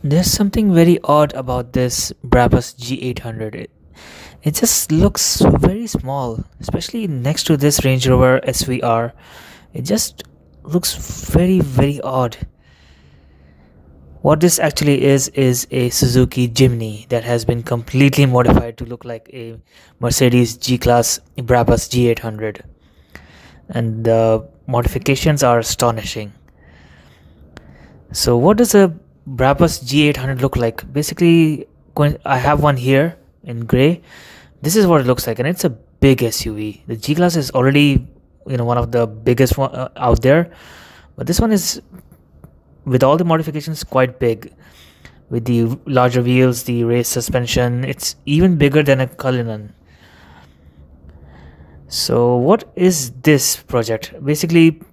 There's something very odd about this Brabus G800. It just looks very small, especially next to this Range Rover SVR. It just looks very odd. What this actually is a Suzuki Jimny that has been completely modified to look like a Mercedes G-Class Brabus G800. And the modifications are astonishing. So what does a Brabus G800 look like? Basically, I have one here in grey. This is what it looks like, and it's a big SUV. The G-Class is already, one of the biggest one out there, but this one is, with all the modifications, quite big. With the larger wheels, the race suspension, it's even bigger than a Cullinan. So what is this project? Basically,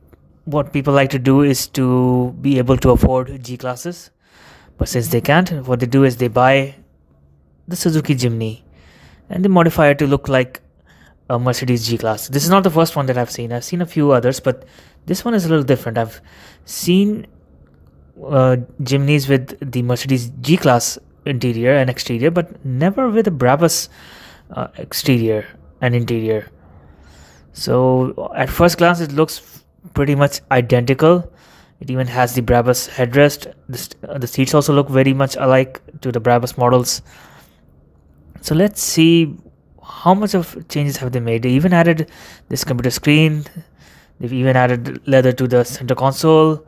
what people like to do is to be able to afford G-Classes. But since they can't, what they do is they buy the Suzuki Jimny and they modify it to look like a Mercedes G-Class. This is not the first one that I've seen. I've seen a few others, but this one is a little different. I've seen Jimnys with the Mercedes G-Class interior and exterior, but never with a Brabus exterior and interior. So at first glance, it looks pretty much identical. It even has the Brabus headrest. The seats also look very much alike to the Brabus models. So let's see how much of changes have they made. They even added this computer screen. They've even added leather to the center console.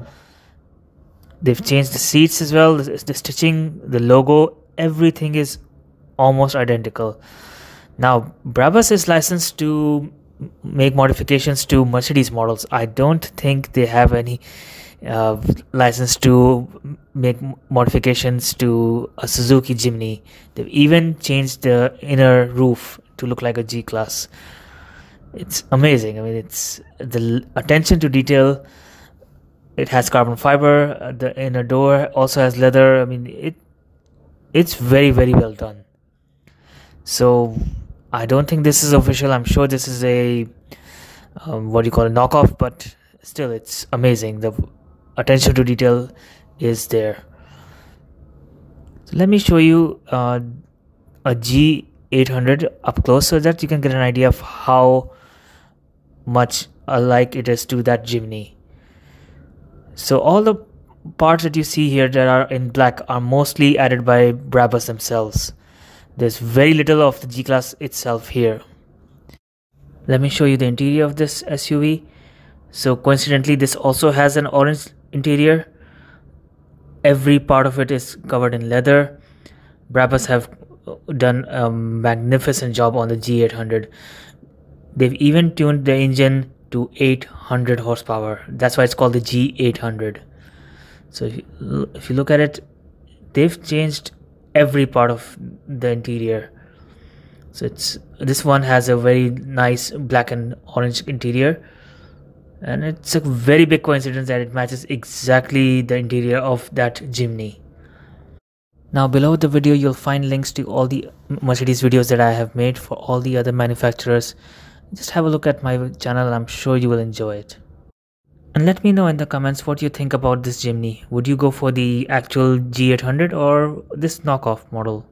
They've changed the seats as well, the stitching, the logo, everything is almost identical. Now, Brabus is licensed to make modifications to Mercedes models. I don't think they have any license to make modifications to a Suzuki Jimny. They've even changed the inner roof to look like a G-Class. It's amazing. I mean, it's the attention to detail. It has carbon fiber. The inner door also has leather. I mean, it's very well done. So I don't think this is official. I'm sure this is a knockoff, but still, it's amazing. The attention to detail is there. So let me show you a G800 up close so that you can get an idea of how much alike it is to that Jimny. So all the parts that you see here that are in black are mostly added by Brabus themselves. There's very little of the G-Class itself here. Let me show you the interior of this SUV. So coincidentally, this also has an orange interior. Every part of it is covered in leather. Brabus have done a magnificent job on the G800. They've even tuned the engine to 800 horsepower. That's why it's called the G800. So if you look at it, they've changed every part of the interior. So this one has a very nice black and orange interior, and it's a very big coincidence that it matches exactly the interior of that Jimny. Now below the video you'll find links to all the Mercedes videos that I have made for all the other manufacturers. Just have a look at my channel and I'm sure you will enjoy it. And let me know in the comments what you think about this Jimny. Would you go for the actual G800 or this knockoff model?